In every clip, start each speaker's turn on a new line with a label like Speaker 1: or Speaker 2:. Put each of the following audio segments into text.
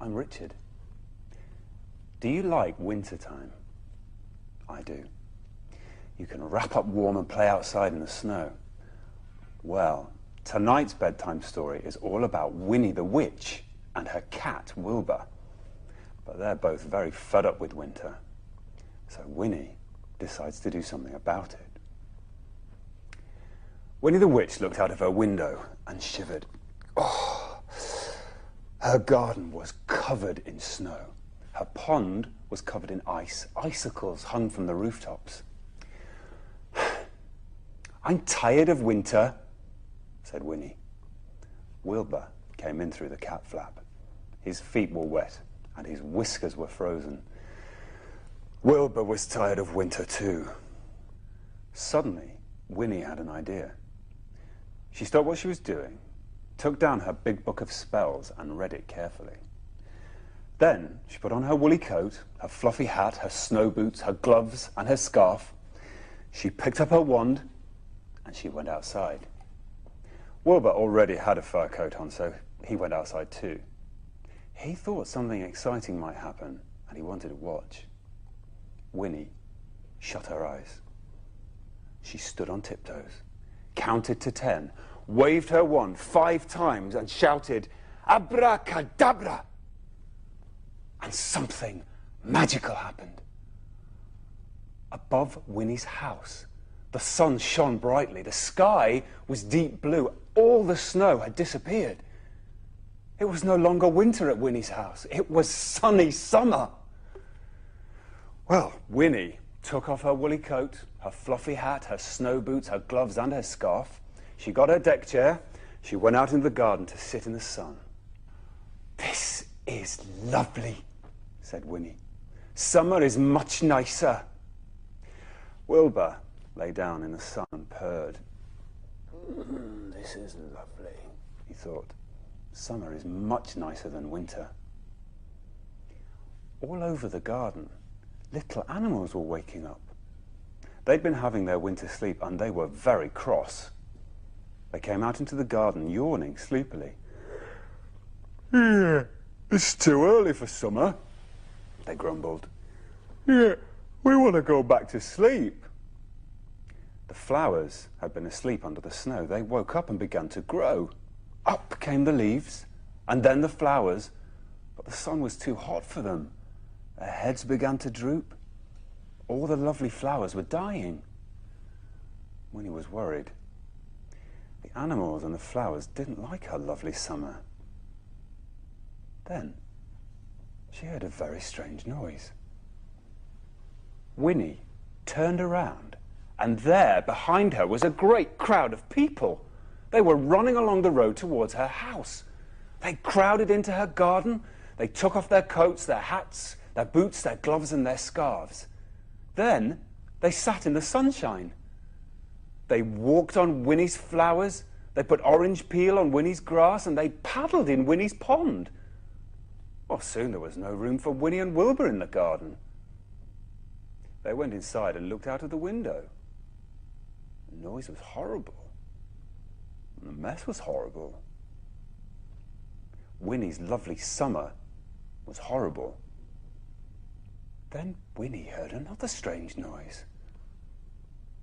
Speaker 1: I'm Richard. Do you like winter time? I do. You can wrap up warm and play outside in the snow. Well, tonight's bedtime story is all about Winnie the witch and her cat, Wilbur. But they're both very fed up with winter. So Winnie decides to do something about it. Winnie the witch looked out of her window and shivered. Oh, her garden was covered in snow. Her pond was covered in ice. Icicles hung from the rooftops. I'm tired of winter, said Winnie. Wilbur came in through the cat flap. His feet were wet and his whiskers were frozen. Wilbur was tired of winter too. Suddenly, Winnie had an idea. She stopped what she was doing, took down her big book of spells and read it carefully. Then she put on her woolly coat, her fluffy hat, her snow boots, her gloves and her scarf. She picked up her wand and she went outside. Wilbur already had a fur coat on, so he went outside too. He thought something exciting might happen and he wanted to watch. Winnie shut her eyes. She stood on tiptoes, counted to 10, waved her wand 5 times and shouted, "Abracadabra!" And something magical happened. Above Winnie's house, the sun shone brightly. The sky was deep blue. All the snow had disappeared. It was no longer winter at Winnie's house. It was sunny summer. Well, Winnie took off her woolly coat, her fluffy hat, her snow boots, her gloves and her scarf. She got her deck chair. She went out into the garden to sit in the sun. "This is lovely," said Winnie. "Summer is much nicer." Wilbur lay down in the sun and purred. This is lovely, he thought. Summer is much nicer than winter. All over the garden, little animals were waking up. They'd been having their winter sleep and they were very cross. They came out into the garden, yawning sleepily. "Yeah, it's too early for summer," they grumbled. "Yeah, we want to go back to sleep." The flowers had been asleep under the snow. They woke up and began to grow. Up came the leaves, and then the flowers, but the sun was too hot for them. Their heads began to droop. All the lovely flowers were dying. Winnie was worried. The animals and the flowers didn't like her lovely summer. Then she heard a very strange noise. Winnie turned around, and there behind her was a great crowd of people. They were running along the road towards her house. They crowded into her garden. They took off their coats, their hats, their boots, their gloves and their scarves. Then they sat in the sunshine. They walked on Winnie's flowers. They put orange peel on Winnie's grass and they paddled in Winnie's pond. Well, soon there was no room for Winnie and Wilbur in the garden. They went inside and looked out of the window. The noise was horrible. And the mess was horrible. Winnie's lovely summer was horrible. Then Winnie heard another strange noise.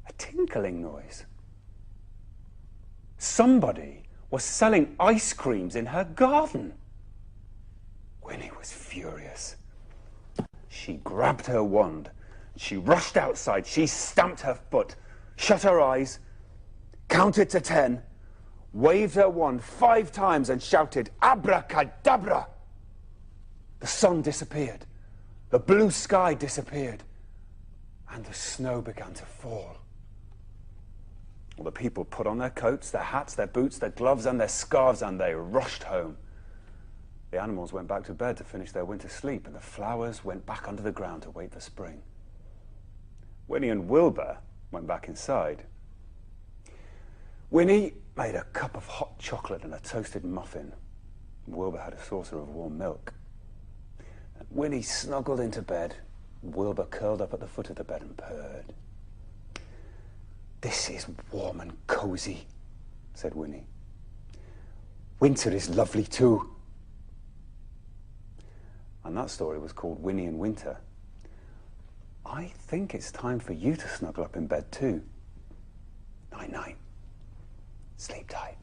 Speaker 1: A tinkling noise. Somebody was selling ice creams in her garden. Winnie was furious. She grabbed her wand. She rushed outside. She stamped her foot, shut her eyes, counted to 10, waved her wand 5 times and shouted, "Abracadabra!" The sun disappeared. The blue sky disappeared. And the snow began to fall. Well, the people put on their coats, their hats, their boots, their gloves and their scarves and they rushed home. The animals went back to bed to finish their winter sleep and the flowers went back under the ground to wait for spring. Winnie and Wilbur went back inside. Winnie made a cup of hot chocolate and a toasted muffin. Wilbur had a saucer of warm milk. And Winnie snuggled into bed. Wilbur curled up at the foot of the bed and purred. "This is warm and cozy," said Winnie. "Winter is lovely too." And that story was called Winnie in Winter. I think it's time for you to snuggle up in bed too. Night-night. Sleep tight.